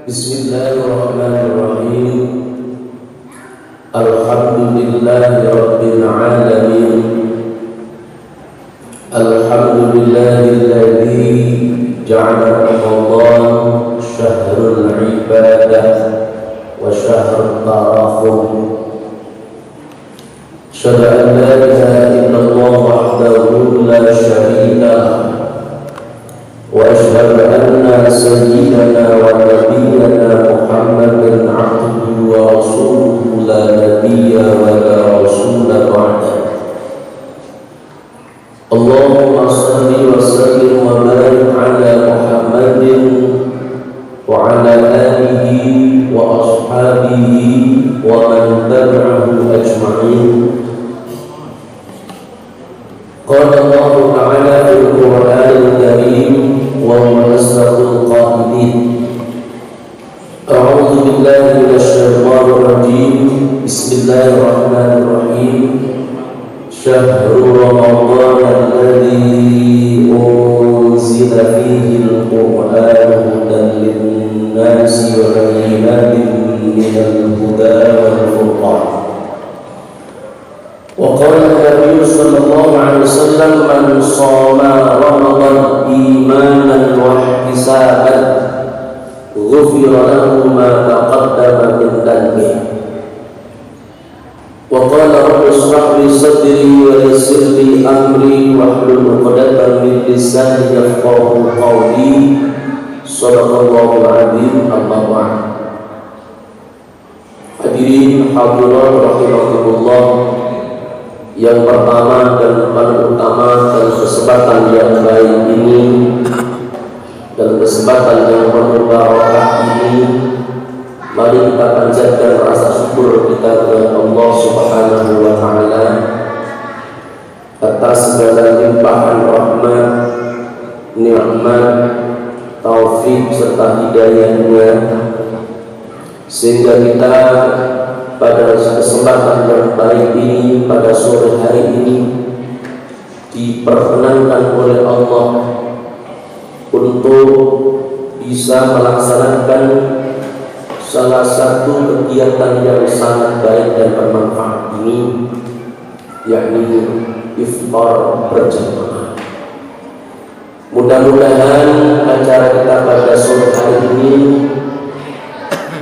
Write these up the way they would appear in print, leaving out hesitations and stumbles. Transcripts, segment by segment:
Bismillahirrahmanirrahim. Alhamdulillahi rabbil alamin. Alhamdulillahilladzi ja'ala Ramadan syahrul ibadah wa syahrul tarahum. Asyhadu an la ilaha illallah wahdahu la syarika lahu wa asyhadu anna sayyidana wa nabiyyana Muhammadan abduhu wa rasuluhu la nabiyya wa la rasula ba'da. Allahumma salli wa sallim wa barik ala Muhammadin wa ala alihi wa ashabihi wa man tabi'ahu ajma'in. Qala Allah ta'ala fil Qur'anil Karim wa huwa asdaqul qa'ilin. A'udzu billahi minasy syaithanir rajim. Bismillahirrahmanirrahim. Syahrul Ramadan alladzi unzila fihi al-Qur'an hudan lin-nasi wa bayyinatin minal huda wal furqan. وقال النبي صلى الله عليه وسلم من صام رمضان إيمانا واحتسابا غفر له ما تقدم من ذنبه. وقال رب اشرح لي صدري ويسر لي أمري واحلل عقدة من لساني يفقهوا قولي. صدق الله العظيم. أما بعد. Hadirin hadirat rahimakumullah. Yang pertama dan paling utama dalam kesempatan yang baik ini, dalam kesempatan yang penuh barokah ini, mari kita panjatkan rasa syukur kita kepada Allah Subhanahu wa Ta'ala atas segala limpahan rahmat, nikmat, taufik serta hidayahnya, sehingga kita pada kesempatan yang baik ini, pada sore hari ini, diperkenankan oleh Allah untuk bisa melaksanakan salah satu kegiatan yang sangat baik dan bermanfaat ini, yakni iftar berjamaah. Mudah-mudahan acara kita pada sore hari ini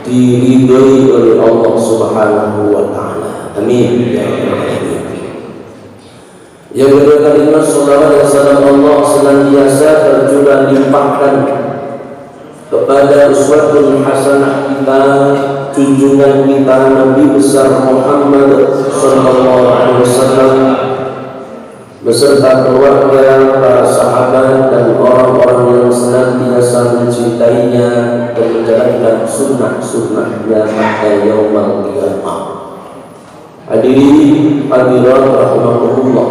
diridhoi oleh Allah Subhanahu wa Ta'ala. Amin. Yang kedua kalimat salawat dan salam Allah senantiasa tercurah limpahkan kepada uswatun hasanah kita, junjungan kita Nabi besar Muhammad sallallahu alaihi wasallam beserta keluarga, para sahabat dan orang-orang yang senantiasa mencintainya dan menjalankan sunnah-sunnahnya sampai yaumul qiyamah. Hadirin hadirat rahimakumullah.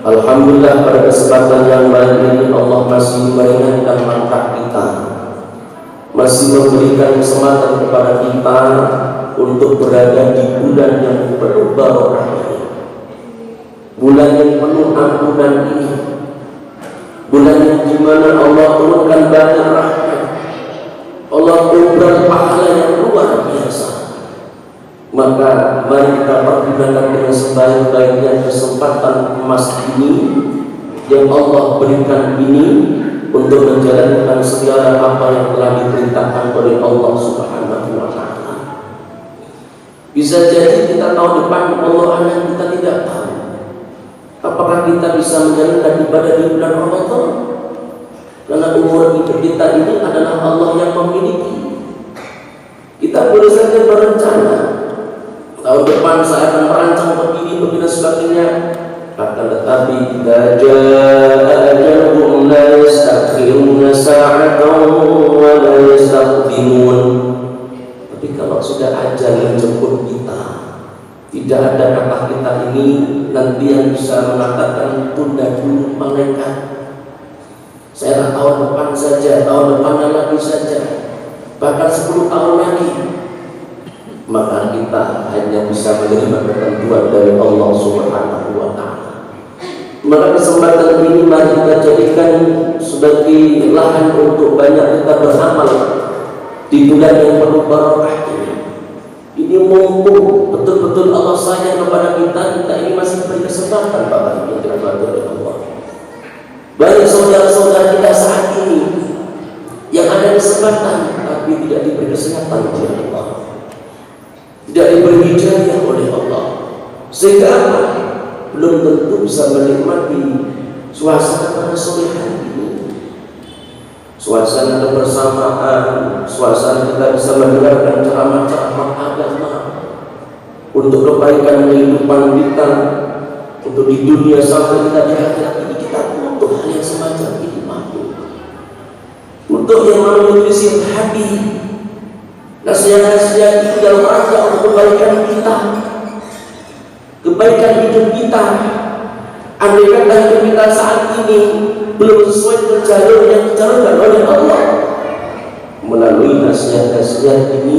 Alhamdulillah pada kesempatan yang baik ini Allah masih meringankan langkah kita, masih memberikan kesempatan kepada kita untuk berada di bulan yang penuh barokah, bulan yang penuh ampunan ini, bulan yang dimana Allah turunkan banyak rahmat, Allah turunkan pahala yang luar biasa. Maka mari kita pergunakan dengan sebaik-baiknya kesempatan emas ini yang Allah berikan ini untuk menjalankan segala apa yang telah diperintahkan oleh Allah Subhanahu wa Ta'ala. Bisa jadi kita tahun depan Allah anak kita tidak tahu apakah kita bisa menjalankan ibadah di bulan Ramadan, karena umur hidup kita ini adalah Allah yang memiliki. Kita boleh saja berencana tahun depan saya akan merancang begini dan sebagainya, akan tetapi idza jaa ajaluhum la yastakhiruna sa'atan wa la yastaqdimun. Tapi kalau sudah ajal menjemput kita, tidak ada kata kita ini nanti yang bisa mengatakan tunda dulu malaikat. Saya tahun depan saja, tahun depan lagi saja, bahkan 10 tahun lagi. Maka kita hanya bisa menerima ketentuan dari Allah Subhanahu wa Ta'ala. Maka kesempatan ini mari kita jadikan sebagai lahan untuk banyak kita beramal di bulan yang penuh barokah ini mumpung betul-betul Allah sayang kepada kita ini masih diberi kesempatan Bapak Ibu yang dirahmati oleh Allah. Banyak saudara-saudara kita saat ini yang ada kesempatan tapi tidak diberi kesempatan oleh Allah, tidak diberi hidayah oleh Allah, sehingga apa? Belum tentu bisa menikmati suasana pada sore hari ini, suasana kebersamaan, suasana kita bisa mendengarkan ceramah-ceramah agama untuk kebaikan kehidupan kita, untuk di dunia sampai kita di akhirat ini. Kita butuh hal yang semacam ini, untuk yang menulisir hati, nasihat-nasihat itu dalam rangka untuk kebaikan kita, kebaikan hidup kita. Andai kata hidup kita saat ini belum sesuai dengan jalur yang dijalankan oleh Allah, melalui nasihat-nasihat ini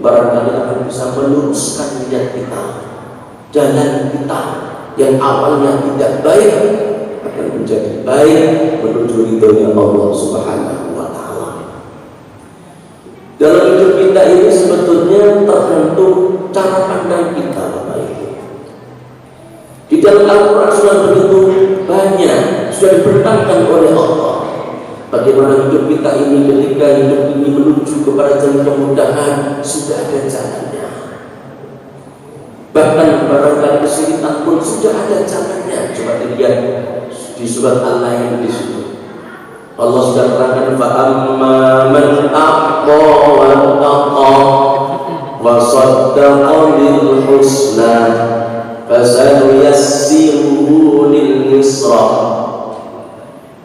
barangkali akan bisa meluruskan niat kita, jalan kita yang awalnya tidak baik akan menjadi baik menuju ridhonya Allah Subhanahu wa Ta'ala. Dalam hidup kita ini sebetulnya tergantung cara pandang kita, Bapak Ibu. Di dalam Al-Quran sudah begitu banyak, sudah dibentangkan oleh Allah bagaimana hidup kita ini ketika hidup ini menuju kepada jalan kemudahan, sudah ada jalannya. Bahkan barangkali kesulitan pun sudah ada jalannya. Coba dilihat di surat Al-Lail di situ. Allah sudah terangkan fa'amma man a'ta wattaqa wa saddaqa bil husna fasanuyassiruhu lil yusra.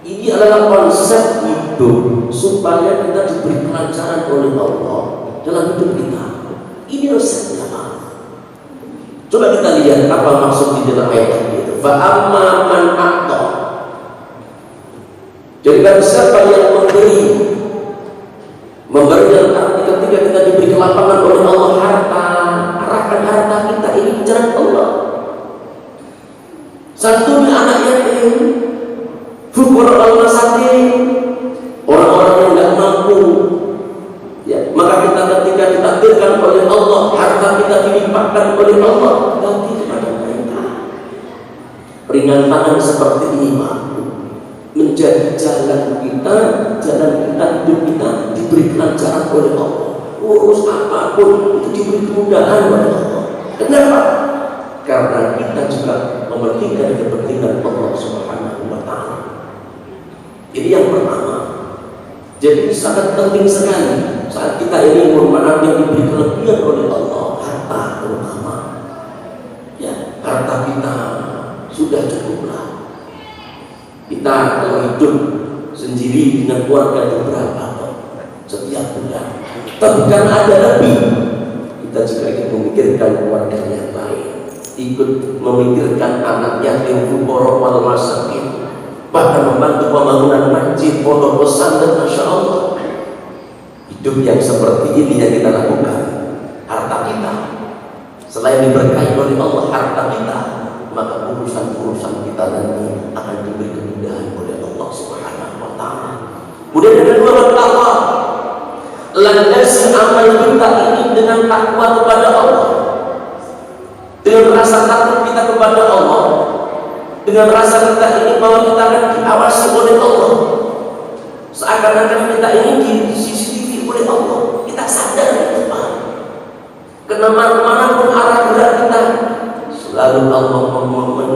Ini adalah konsep hidup supaya kita diberi kelancaran oleh Allah dalam hidup kita. Ini resepnya, Pak. Coba kita lihat apa maksud di dalam ayat itu. Fa'amma man a'ta. Jadi bagi siapa yang memberi dalam arti ketika kita diberi kelapangan oleh Allah harta, arahkan harta kita ini ke jalan Allah. Santunya anak yatim, fuqara al-masakin, orang-orang yang tidak mampu, ya, maka kita ketika ditakdirkan oleh Allah, harta kita dilimpahkan oleh Allah, bagi kepada mereka. Ringan tangan seperti ini mampu menjadi jalan kita hidup kita diberi kelancaran oleh Allah. Urus apapun itu diberi kemudahan oleh Allah. Kenapa? Karena kita juga mementingkan kepentingan Allah Subhanahu wa Ta'ala. Ini yang pertama. Jadi sangat penting sekali saat kita ini bermanfaat yang diberi kelebihan oleh Allah, harta terutama. Ya, harta kita sudah cukuplah. Kita kalau hidup sendiri dengan keluarga itu berapa setiap bulan. Tapi karena ada lebih, kita juga ingin memikirkan keluarga yang lain, ikut memikirkan anak yatim, fuqara wal masakin, bahkan membantu pembangunan masjid, pondok pesantren. Masya Allah, hidup yang seperti ini yang kita lakukan. Harta kita selain diberkahi oleh Allah, harta kita, maka urusan-urusan kita nanti akan diberi kemudahan oleh Allah Subhanahu wa Ta'ala. Kemudian yang kedua, bertakwa. Landasi amal kita ini dengan takwa kepada Allah, dengan rasa takut kita kepada Allah, dengan rasa kita ini bahwa kita akan diawasi oleh Allah, seakan-akan kita ini di CCTV oleh Allah. Kita sadar itu, Pak. Kemana pun arah gerak kita, selalu Allah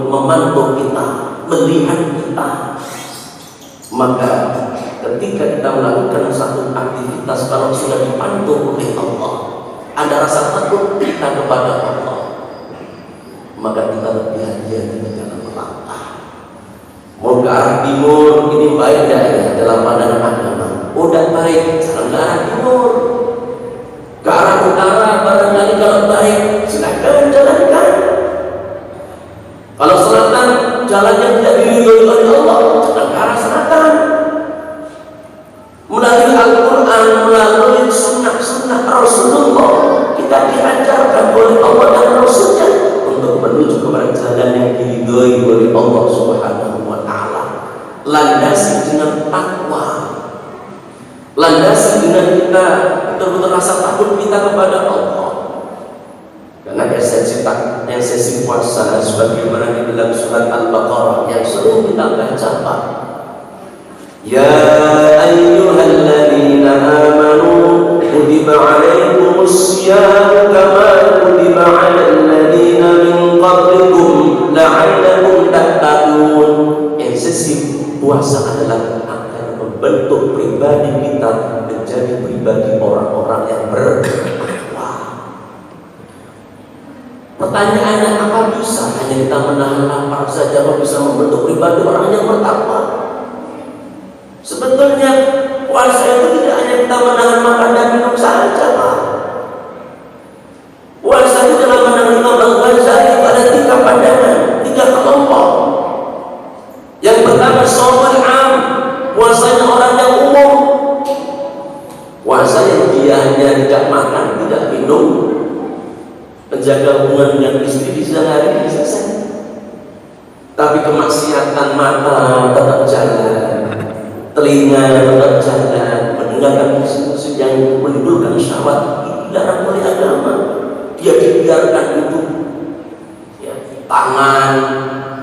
memantau kita, melihat kita. Maka ketika kita melakukan satu aktivitas, kalau sudah dipantau oleh Allah, ada rasa takut kita kepada Allah, maka kita lebih hati-hati dalam melangkah. Mau ke arah timur, ini baik ya dalam pandangan agama. Oh, tidak baik, jangan ke arah timur. Ke arah utara barangkali kalau baik, silakan jalankan. Kalau selatan, jalan yang tidak diridhoi oleh Allah, jangan ke arah selatan. Melalui Al-Quran, melalui sunnah-sunnah Rasulullah, kita diajarkan oleh Allah dan Rasulnya untuk menuju kepada jalan yang diridhoi oleh Allah Subhanahu wa Ta'ala. Landasi dengan takwa, landasi dengan kita betul-betul rasa takut kita kepada Allah. Karena esensi puasa sebagaimana di dalam surat Al-Baqarah yang sering kita baca, Pak. Ya ayyuhalladzina amanu kutiba alaikumus syiyam kama kutiba alal ladzina min qablikum la'allakum tattaqun. Esensi puasa adalah akan membentuk pribadi kita menjadi pribadi orang-orang yang bertakwa. Pertanyaannya, apa bisa hanya kita menahan lapar saja apa bisa membentuk pribadi orang yang bertakwa? Sebetulnya puasa itu tidak hanya kita menahan makan dan minum saja, Pak. Puasa itu dalam pandangan Imam Al-Ghazali ada 3 pandangan, 3 kelompok. Yang pertama shaumul 'am, puasanya orang yang umum. Puasa yang dia hanya tidak makan, tidak minum, menjaga hubungan dengan istri di sehari selesai. Tapi kemaksiatan mata tetap jalan, telinga tetap jalan, mendengarkan musik-musik yang menimbulkan syahwat dilarang oleh agama. Dia dibiarkan itu, ya, tangan,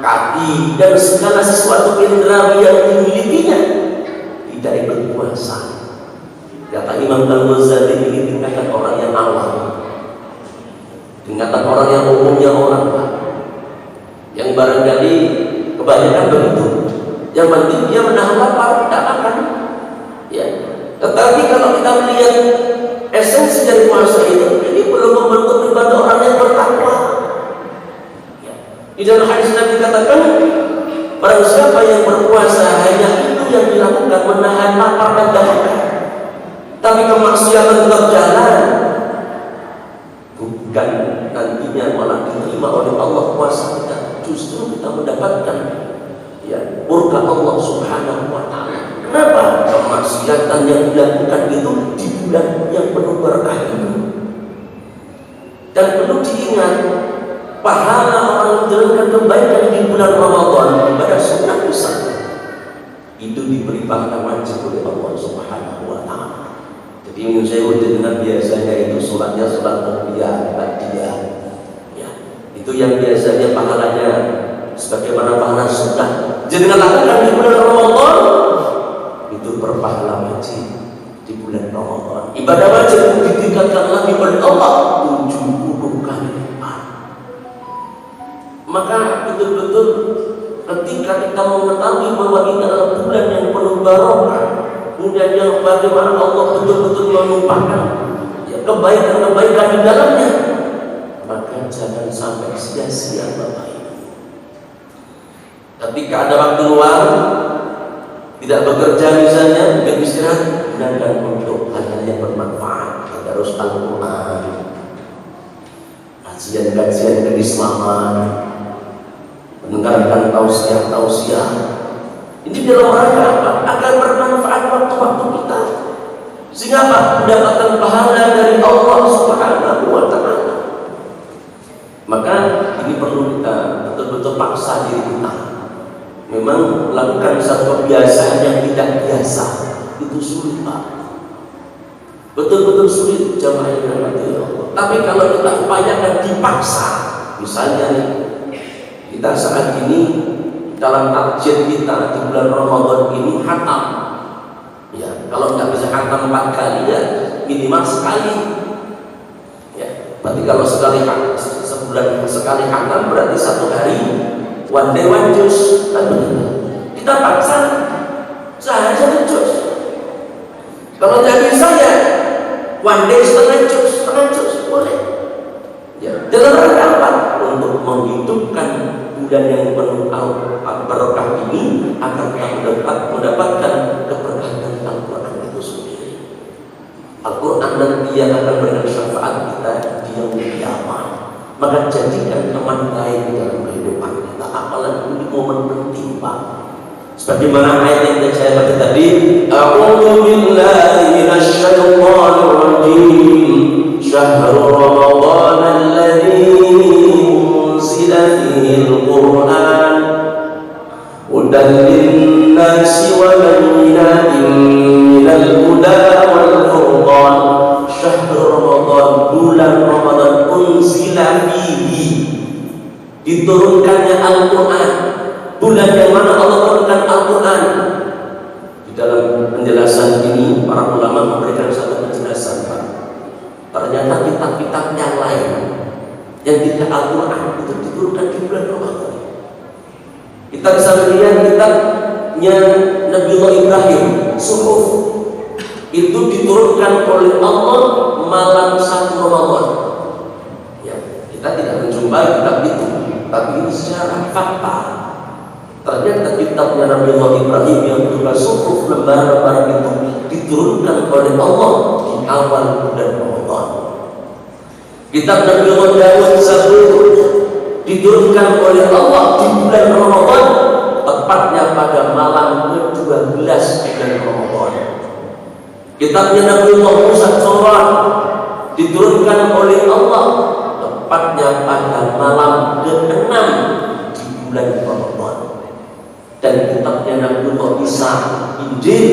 kaki, dan segala sesuatu indera yang dimilikinya tidak ikut puasa. Kata Imam Al-Ghazali, ini tingkatan orang yang awam, tingkatan orang yang umumnya orang, Pak, yang barangkali kebanyakan begitu. Yang penting dia menahan lapar, tidak makan. Ya. Tetapi kalau kita melihat esensi dari puasa ini belum membentuk pribadi orang yang bertakwa. Ya. Di dalam hadis Nabi katakan, barang siapa yang berpuasa hanya itu yang dilakukan, menahan lapar dan dahaga, tapi kemaksiatan tetap jalan, bukan nantinya malah diterima oleh Allah puasa kita, justru kita mendapatkan, ya, murka Allah Subhanahu wa ta'ala. Kenapa? Kemaksiatan yang dilakukan itu di bulan yang penuh berkah ini. Dan perlu diingat, pahala orang menjalankan kebaikan di bulan Ramadan pada sunnah misalnya itu diberi pahala wajib oleh Allah Subhanahu wa ta'ala. Jadi yang saya dengar biasanya itu sholatnya sholat tarbiyah, ba'diyah, ya, itu yang biasanya pahalanya sebagaimana pahala sunnah. Jadi lakukan di bulan Ramadan itu berpahala wajib di bulan Ramadan. Ibadah wajib ditingkatkan lagi oleh Allah 70 kali lipat. Maka betul-betul ketika kita mengetahui bahwa ini adalah bulan yang penuh barokah, kemudian yang bagaimana Allah betul-betul menumpahkan, ya, kebaikan-kebaikan di dalamnya, maka jangan sampai sia-sia Bapak Ibu. Ketika ada waktu luang, tidak bekerja misalnya, tidak istirahat, gunakan untuk hal-hal yang bermanfaat. Tadarus Al-Quran, kajian-kajian keislaman, mendengarkan tausiah. Ini dalam rangka apa? Agar bermanfaat waktu-waktu kita, sehingga apa? Mendapatkan pahala dari Allah Subhanahu wa ta'ala. Maka ini perlu kita betul-betul paksa diri kita. Memang melakukan satu kebiasaan yang tidak biasa itu sulit, Pak. Betul-betul sulit, jamaah yang dirahmati Allah. Tapi kalau kita upayakan dipaksa, misalnya nih, kita saat ini dalam target kita di bulan Ramadan ini khatam. Ya, kalau nggak bisa khatam 4 kali, ya minimal sekali. Ya, berarti kalau sebulan sekali khatam berarti 1 hari. One day one juz, kan begitu. Kita paksa sehari 1 juz. Kalau tidak bisa, ya one day setengah juz boleh. Ya, dalam rangka apa? Untuk menghidupkan bulan yang penuh barokah ini agar kita mendapatkan keberkahan Al-Quran itu sendiri. Al-Quran nanti yang akan memberikan syafaat kita di yaumul qiyamah. Maka jadikan teman baik dalam kehidupan kita, apalagi di momen penting, Pak. Sebagaimana ayat yang saya baca tadi, a'udzu billahi minasy syaithanir rajim. Syahrul Ramadan alladzi unzila fihi al-Qur'an hudan lin-nasi wa bayyinatin minal huda wal furqan. Al-Quran itu diturunkan di bulan Ramadan. Kita bisa melihat kitabnya Nabiullah Ibrahim, Suhuf, itu diturunkan oleh Allah malam 1 Ramadan. Ya, kita tidak menjumpai kitab itu, tapi ini secara fakta. Ternyata kitabnya Nabiullah Ibrahim yang berupa suhuf, lembar-lembar itu diturunkan oleh Allah di awal bulan Ramadan. Kitab Nabiullah Daud Zabur diturunkan oleh Allah di bulan Ramadan, tepatnya pada malam ke-12 bulan Ramadan. Kitabnya Nabiullah Musa Torah diturunkan oleh Allah tepatnya pada malam ke-6 di bulan Ramadan. Dan kitabnya Nabiullah Isa Injil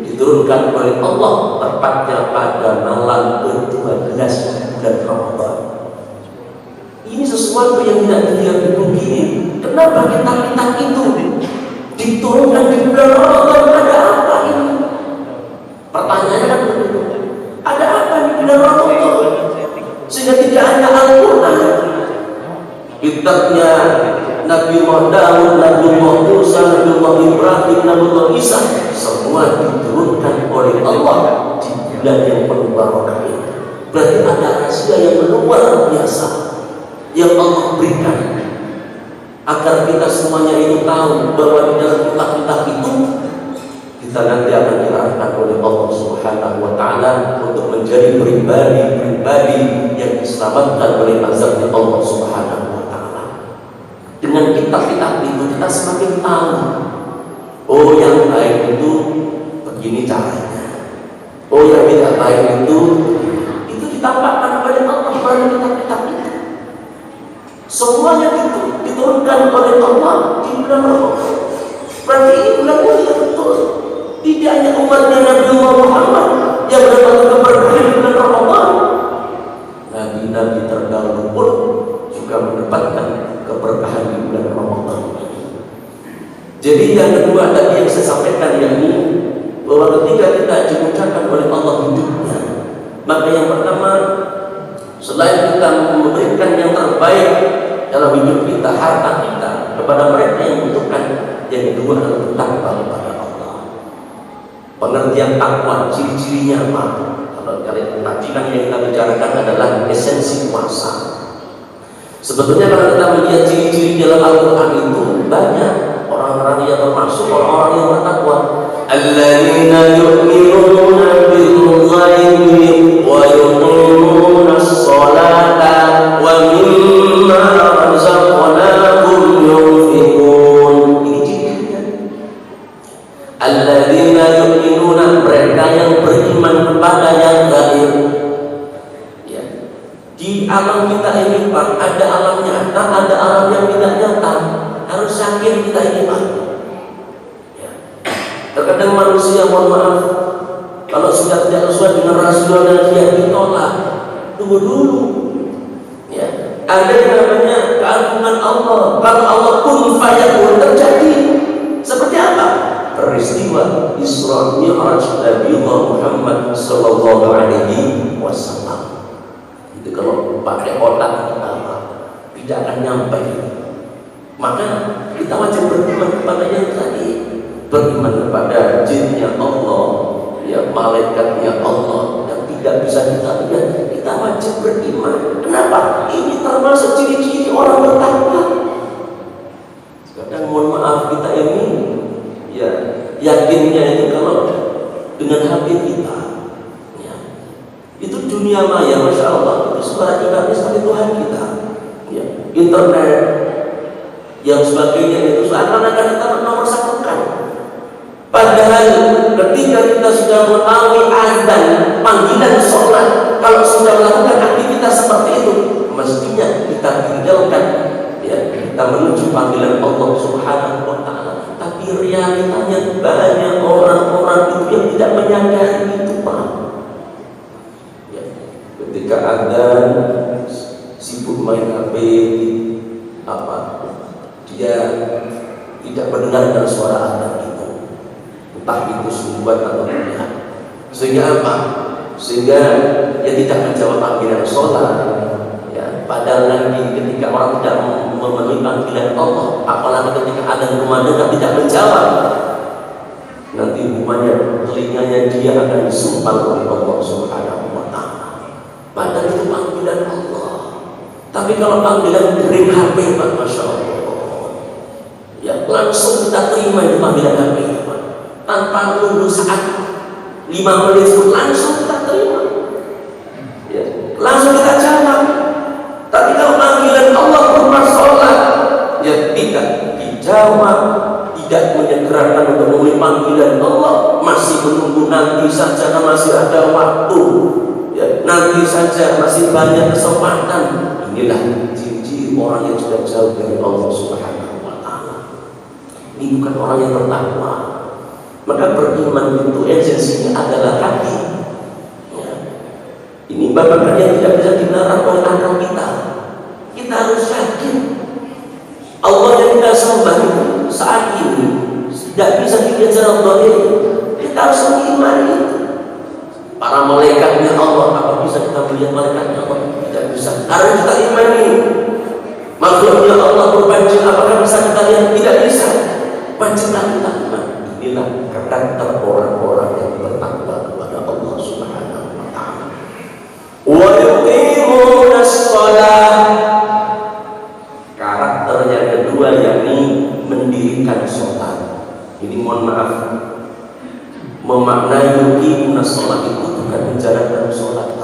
diturunkan oleh Allah tepatnya pada malam ke-12 bulan Ramadan. Ini sesuatu yang tidak terlihat di bumi ini. Kenapa kitab-kitab itu diturunkan di bulan Ramadan? Ada apa ini? Pertanyaannya kan begitu. Ada apa di bulan Ramadan sehingga tidak hanya Al-Quran, kitabnya Nabiullah Daud, Nabiullah Musa, Nabiullah Ibrahim, Nabiullah Isa, semua diturunkan oleh Allah di bulan yang penuh barokah ini. Berarti ada rahasia yang luar biasa yang Allah berikan agar kita semuanya itu tahu bahwa di dalam kitab-kitab itu kita nanti akan diarahkan oleh Allah Subhanahu wa Ta'ala untuk menjadi pribadi-pribadi yang diselamatkan oleh azabnya Allah Subhanahu wa Ta'ala. Dengan kitab-kitab itu kita semakin tahu, oh yang baik itu begini caranya, oh yang tidak baik itu ditampakkan oleh Allah melalui kitab-kitab itu. Semuanya itu diturunkan oleh Allah di bulan Ramadan. Berarti ini bulan mulia betul. Tidak hanya umatnya Nabiullah Muhammad yang mendapatkan keberkahan di bulan Ramadan, nabi-nabi terdahulu pun juga mendapatkan keberkahan di bulan Ramadan. Jadi yang kedua tadi yang saya sampaikan yakni bahwa ketika kita dimudahkan oleh Allah hidupnya, maka yang pertama selain kita memberikan yang terbaik dalam hidup kita, harta kita kepada mereka yang membutuhkan, yang kedua adalah bertakwa kepada Allah. Pengertian takwa, ciri-cirinya apa? Kalau kalian tadi kan yang kita bicarakan adalah esensi puasa. Sebetulnya kalau kita melihat ciri-ciri dalam Al-Quran itu banyak. Orang-orang yang termasuk orang-orang yang bertakwa, alladzina yu'minuna bil ghaibi wa yuqimuna as-salata wa mimma razaqnahum yunfiqun. Ini cirinya. Alladzina yu'minuna, mereka yang beriman kepada yang gaib. Ya. Di alam kita ini Pak, ada alam nyata, ada alam yang tidak nyata. Harus yakin kita ini Pak. Ya. Terkadang manusia, mohon maaf, kalau sudah tidak sesuai dengan rasional dia ditolak. Tunggu dulu. Ya. Ada yang namanya keagungan Allah. Kalau Allah kun fayakun terjadi. Seperti apa? Peristiwa Isra Mi'raj Nabiullah Muhammad sallallahu alaihi wasallam. Itu kalau pakai otak kita tidak akan nyampe. Maka kita wajib beriman kepada yang tadi, beriman kepada jinnya Allah, ya malaikatnya Allah yang tidak bisa kita lihat. Kita wajib beriman. Kenapa? Ini termasuk ciri-ciri orang bertakwa. Kadang mohon maaf kita ini, ya yakinnya itu kalau dengan hati kita, ya, itu dunia maya, masya Allah, itu sebagai Tuhan kita, ya, internet yang sebagainya itu seakan-akan kita nomor satukan. Padahal ketika kita sudah mengetahui azan, panggilan sholat, kalau sudah melakukan aktivitas seperti itu, mestinya kita tinggalkan, ya, kita menuju panggilan Allah Subhanahu wa Ta'ala. Tapi realitanya banyak orang-orang itu yang tidak menyadari itu Pak. Ya, ketika azan sibuk main HP, apa? Dia tidak mendengarkan suara azan itu, entah itu sumbat atau tidak. Sehingga apa? Sehingga dia tidak menjawab panggilan sholat, ya, padahal nanti ketika orang tidak memenuhi panggilan Allah, apalagi ketika ada rumah dekat tidak menjawab, nanti rumahnya, telinganya dia akan disumpal oleh Allah Subhanahu wa Ta'ala. Padahal itu panggilan Allah. Tapi kalau panggilan dari HP, Pak, Masya Allah, ya langsung kita terima itu panggilan HP, Pak. Tanpa menunggu saat 5 menit pun langsung kita terima, ya, langsung kita jawab. Tapi kalau panggilan Allah berupa sholat, ya tidak dijawab, tidak menyegerakan untuk memenuhi panggilan Allah, masih menunggu nanti saja, masih ada waktu, ya, nanti saja masih banyak kesempatan. Inilah ciri-ciri orang yang sudah jauh dari Allah Subhanahu wa Ta'ala. Ini bukan orang yang bertakwa. Maka beriman itu esensinya adalah hati, ya. Ini bapak yang tidak bisa dilarang oleh akal kita. Kita harus yakin Allah yang kita sembah itu saat ini tidak bisa dilihat secara zahir. Kita harus mengimani para malaikatnya Allah. Apa bisa kita melihat malaikatnya Allah? Tidak bisa. Karena kita imani makhluknya Allah berbaju. Apakah bisa kita lihat? Tidak bisa. Wajib kita iman. Inilah karakter orang-orang yang bertakwa kepada Allah Subhanahu wa Ta'ala. Wa yuqimuna shalah. Karakter yang kedua yakni mendirikan sholat. Ini mohon maaf, memaknai yuqimuna shalah itu bukan menjalankan sholat.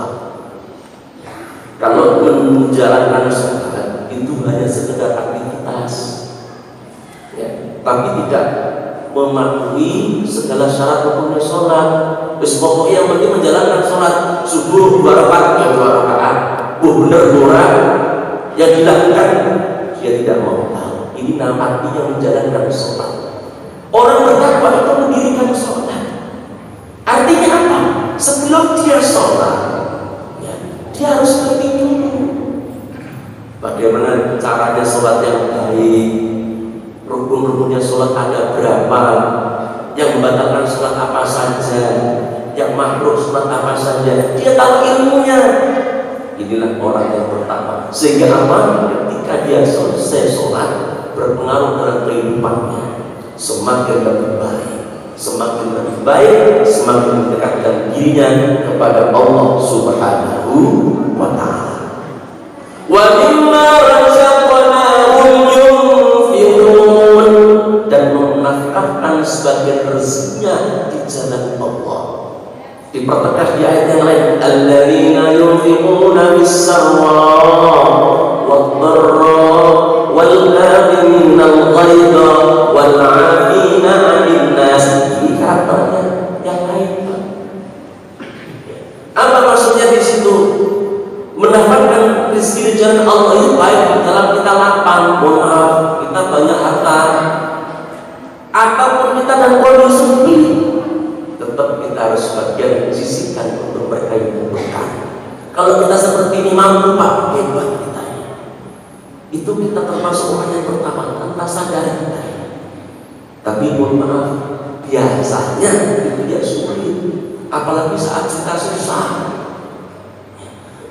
Kalau menjalankan sholat itu hanya sekedar aktivitas, ya, tapi tidak mematuhi segala syarat hukumnya sholat. Pokoknya yang penting menjalankan sholat subuh 2 rakaat, ya 2 rakaat, benar orang yang dilakukan dia tidak mau tahu. Ini nama artinya menjalankan sholat. Orang bertakwa itu mendirikan sholat. Artinya apa? Sebelum dia sholat, ya, dia harus ngerti dulu bagaimana caranya sholat yang baik. Rukun-rukunnya sholat ada berapa, yang membatalkan sholat apa saja, yang makruh sholat apa saja, dia tahu ilmunya. Inilah orang yang pertama. Sehingga apa? Ketika dia selesai sholat, berpengaruh dalam kehidupannya, semakin lebih baik, semakin lebih baik, semakin mendekatkan dirinya kepada Allah Subhanahu wa Ta'ala. Wa mimma razaqnahum yunfiqun, dan menafkahkan sebagian rezekinya di jalan Allah. Dipertegas di ayat yang lain, alladzina yunfiquna bis-sarra wad-dharra wal kadhimina al-ghaidha wal 'afina 'anil nas. Ini karakternya yang lain. Apa maksudnya di situ? Mendapatkan rezeki di jalan Allah itu baik dalam kita lapang, mohon maaf, kita banyak harta, ataupun kita dalam kondisi sepi, tetap kita harus sebagian sisihkan untuk mereka yang membutuhkan. Kalau kita seperti ini mampu, Pak, hebat kita. Itu kita termasuk orang yang pertama tanpa sadar kita. Tapi mohon maaf, biasanya itu dia sulit, apalagi saat kita susah.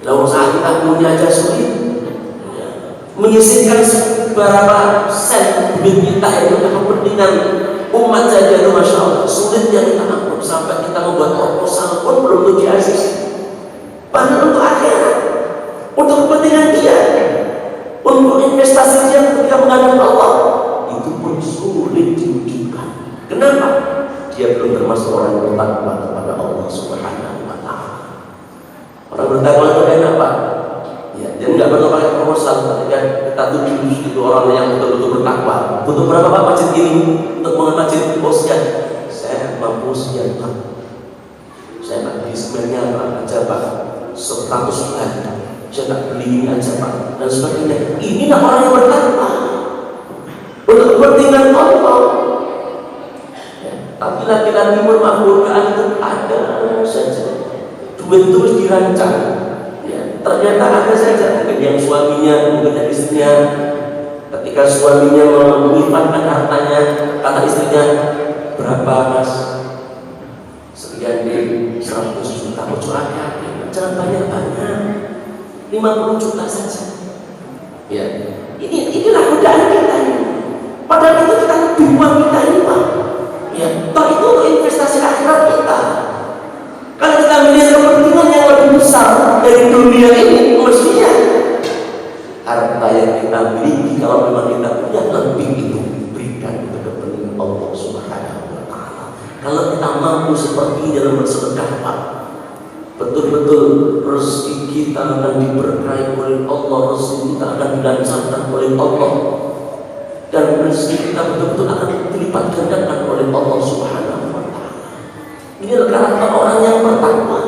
Lalu saat kita punya aja sulit, menyisihkan beberapa sen duit kita itu untuk kepentingan umat saja itu Masya Allah sulit yang kita mampu. Sampai kita membuat proposal pun belum tentu diasis. Padahal untuk akhirat, untuk kepentingan dia, untuk investasi dia ketika menghadap Allah, itu pun sulit diwujudkan. Kenapa? Dia belum termasuk orang yang bertakwa kepada Allah Subhanahu wa Ta'ala. Orang bertakwa itu enak, Pak. Ya, dia nggak perlu pakai proposal. Ketika kita tuju itu orang yang betul-betul bertakwa. Butuh berapa Pak masjid ini? Untuk mengenal masjid sekian. Saya mampu sekian Pak. Saya tak beli semennya aja Pak. 100 bulan. Saya tak beli aja Pak. Dan sebagainya. Inilah orang yang bertakwa. Untuk kepentingan Allah. Ya, tapi laki-laki bermakmurkan itu ada saja. Duit terus dirancang. Ternyata ada saja mungkin yang suaminya, mungkin yang istrinya, ketika suaminya menginfakkan hartanya, kata istrinya, berapa Mas? Sekian di 100 juta, oh curangnya, jangan banyak-banyak, 50 juta saja. kita ini Pak. Ya, toh itu untuk investasi akhirat kita. Kalau kita melihat kepentingan yang lebih besar dari dunia ini, mestinya harta yang kita miliki, kalau memang kita punya lebih, itu berikan untuk kepentingan Allah Subhanahu wa Ta'ala. Kalau kita mampu seperti ini dalam bersedekah Pak, betul-betul rezeki kita akan diberkahi oleh Allah, rezeki kita akan dilancarkan oleh Allah, dan rezeki kita betul-betul akan dilipat gandakan oleh Allah Subhanahu wa Ta'ala. Ini karakter orang yang bertakwa.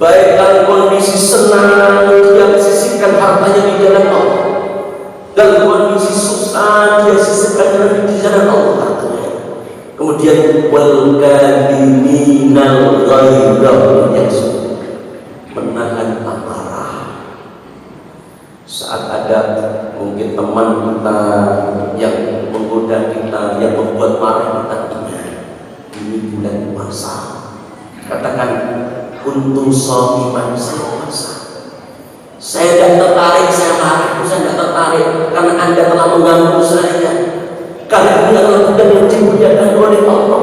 Baik dalam kondisi senang dia sisihkan hartanya di jalan Allah, dalam kondisi susah dia sisihkan di jalan Allah hartanya. Kemudian wal kadhiminal ghaidha, menahan amarah. Saat ada mungkin teman kita yang menggoda kita, yang membuat marah kita, ini bulan puasa, katakan untuk sholat saya puasa. Saya tidak tertarik, saya marah, saya tidak tertarik karena Anda telah mengganggu saya. Karena adalah bukan yang dimuliakan oleh Allah.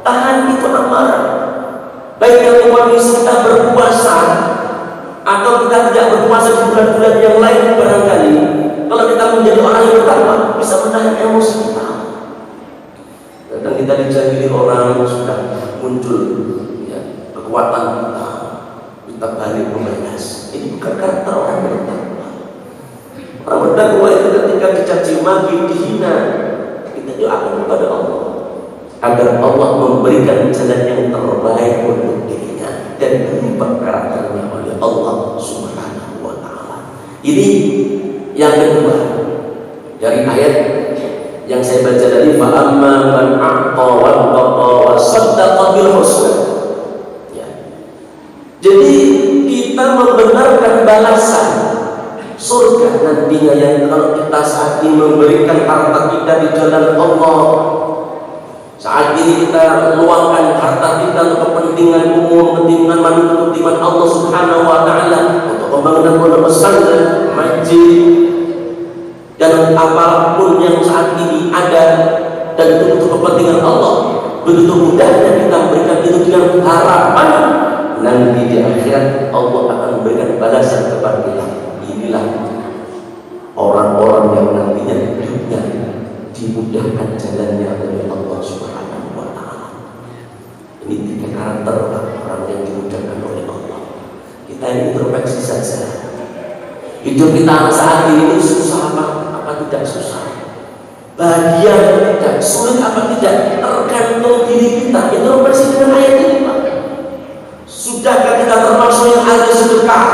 Tahan itu amarah. Baik dalam kondisi kita berpuasa atau kita tidak berpuasa di bulan-bulan yang lain barangkali. Kalau kita menjadi orang yang bertakwa, bisa menahan emosi kita. Kadang kita dijahili orang sudah muncul kekuatan kita balik membalas. Ini bukan karakter orang bertakwa. Orang bertakwa itu ketika dicaci maki, dihina, kita doakan kepada Allah agar Allah memberikan jalan yang terbaik untuk dirinya dan berubah karakternya oleh Allah Subhanahu wa Ta'ala. Ini yang kedua dari ayat yang saya baca tadi, fa amma man a'ta wa taqa wa saddaqa bil husna. Jadi kita membenarkan balasan surga nantinya, yang kalau kita saat ini memberikan harta kita di jalan Allah, saat ini kita meluangkan harta kita untuk kepentingan umum, kepentingan manusia, kepentingan Allah Subhanahu wa Ta'ala, untuk pembangunan pondok pesantren, masjid, dan apapun yang saat ini ada, dan itu untuk kepentingan Allah, begitu mudahnya kita berikan itu dengan harapan nanti di akhirat Allah akan memberikan balasan kepada kita. Inilah orang-orang yang nantinya hidupnya dimudahkan jalannya oleh Allah Subhanahu wa Ta'ala. Ini tiga karakter orang yang dimudahkan oleh Allah. Kita ini introspeksi saja. Hidup kita saat ini susah apa tidak susah? Bahagia atau tidak? Sulit apa tidak? Tergantung diri kita. Introspeksi dengan ayat ini Pak. Sudahkah kita termasuk yang ahli sedekah?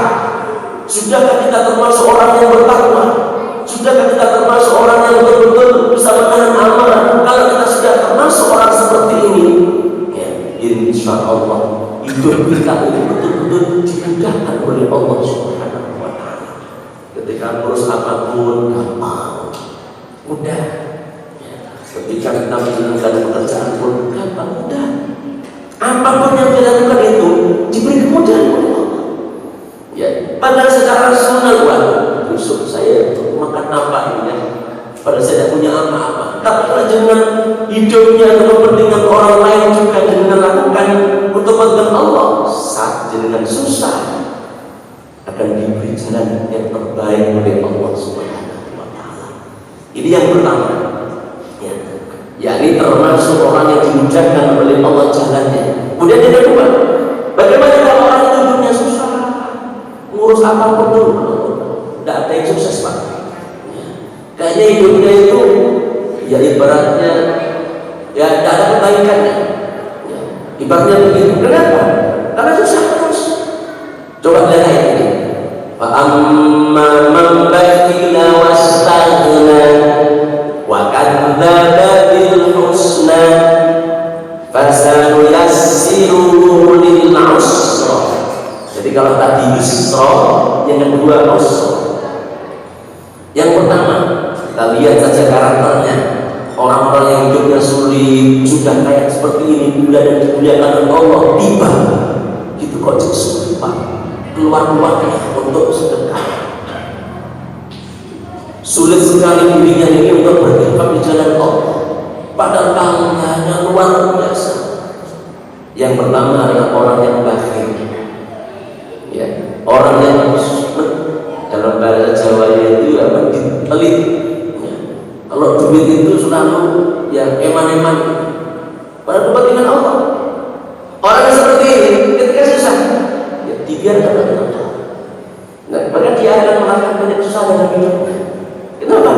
Sudahkah kita termasuk orang yang bertakwa? Sudahkah kita termasuk orang yang betul-betul bisa menahan amarah? Kalau kita sudah termasuk orang seperti ini, ya, insya Allah hidup kita itu betul-betul dimudahkan oleh Allah Subhanahu wa Ta'ala. Ketika ngurus apapun gampang, mudah. Ya, ketika kita menjalankan pekerjaan pun gampang, mudah. Apapun yang dilakukan itu diberi kemudahan oleh Allah. Ya, padahal secara rasional, besok saya untuk makan apa ini? Padahal saya tidak punya apa-apa. Tapi kalau dengan hidupnya untuk kepentingan orang lain juga dengan lakukan untuk kepentingan Allah, saat dengan susah akan diberi jalan yang terbaik oleh Allah Subhanahu wa Ta'ala. Ini yang pertama. Ya, ini termasuk orang yang dimudahkan oleh Allah jalannya. Kemudian yang kedua, bagaimana kalau orang itu hidupnya susah, ngurus apapun dulu, tidak ada yang sukses Pak. Kayaknya hidupnya itu, ya ibaratnya, ya tidak ada kebaikannya. Ya, ibaratnya begitu. Kenapa? Karena susah terus. Coba lihat ayat ini. Fa amma man bakhila wastaghna wa kadzdzaba bil husna fasanuyassiruhu lil usra. Jadi kalau tadi yusra, yang kedua usra. Yang pertama, kita lihat saja karakternya. Orang-orang yang hidupnya sulit, sudah kayak seperti ini, mulia dan dimuliakan oleh Allah, tiba gitu kok sulit Pak, keluar uangnya untuk sedekah. Sulit sekali dirinya ini untuk berinfak di jalan Allah. itu selalu yang eman-eman, pada kepentingan Allah. Orang yang seperti ini ketika susah, ya dibiarkan oleh Allah. Nah, maka dia akan merasakan banyak susah dalam hidupnya. Kenapa?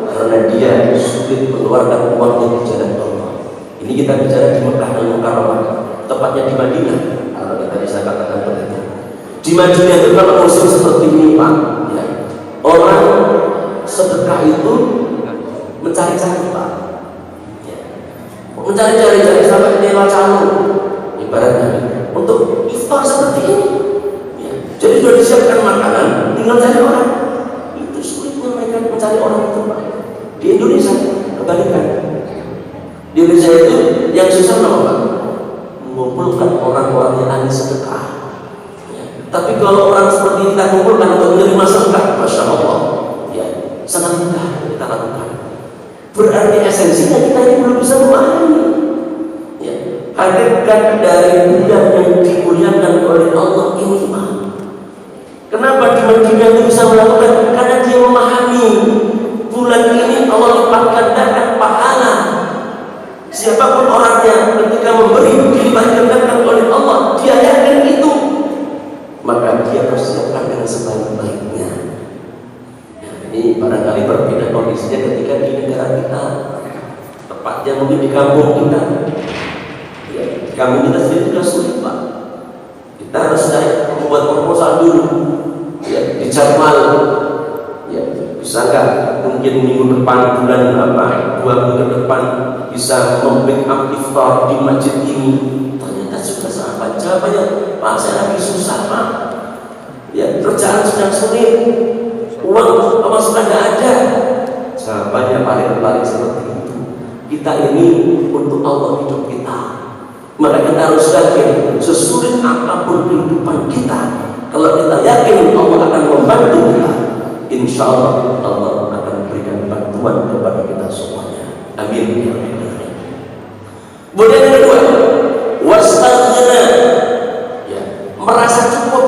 Karena dia sulit mengeluarkan uangnya di jalan Allah. Ini kita bicara di Mekah dan Mukarramah, tepatnya di Madinah. Kalau tadi saya katakan begitu. Di Madinah itu kalau musim seperti ini Pak, ya, orang sedekah itu mencari-cari Pak, ya, mencari-cari sampai dewa calon, ibaratnya untuk iftar seperti ini. Ya. Jadi sudah disiapkan makanan, tinggal cari orang. Itu sulitnya mereka mencari orang itu Pak. Di Indonesia kebalikan. Di Indonesia itu yang susah apa Pak? Mengumpulkan orang-orang yang ahli sedekah. Ya. Tapi kalau orang seperti kita kumpulkan untuk menerima sedekah, masya Allah, ya sangat mudah kita lakukan. Berarti esensinya kita ini belum bisa memahami. Ya. Hakikat dari bulan yang dimuliakan oleh Allah ini Pak. Kenapa di Madinah itu bisa melakukan? Karena dia memahami bulan ini Allah lipat gandakan pahala. Siapapun orangnya ketika memberi dilipat gandakan oleh Allah, dia yakin itu, maka dia persiapkan dengan sebaik-baiknya. Ya, ini barangkali berbeda kondisinya ketika di negara kita, tepatnya mungkin di kampung kita. Ya, di kampung kita sendiri sudah sulit Pak. Kita harus membuat proposal dulu, ya, dijadwal. Ya, bisa nggak mungkin minggu depan, bulan apa, 2 bulan depan bisa membackup iftar di masjid ini. Ternyata sudah sangat jawabannya, Pak saya lagi susah Pak. Ya, kerjaan sedang sulit, uang pemasukan nggak ada. Jawabannya paling seperti itu. Kita ini untuk Allah hidup kita. Maka kita harus yakin sesulit apapun kehidupan kita, kalau kita yakin Allah akan membantu kita, insya Allah Allah akan memberikan bantuan kepada kita semuanya. Amin. Kemudian yang kedua, wastaghna, ya, merasa cukup.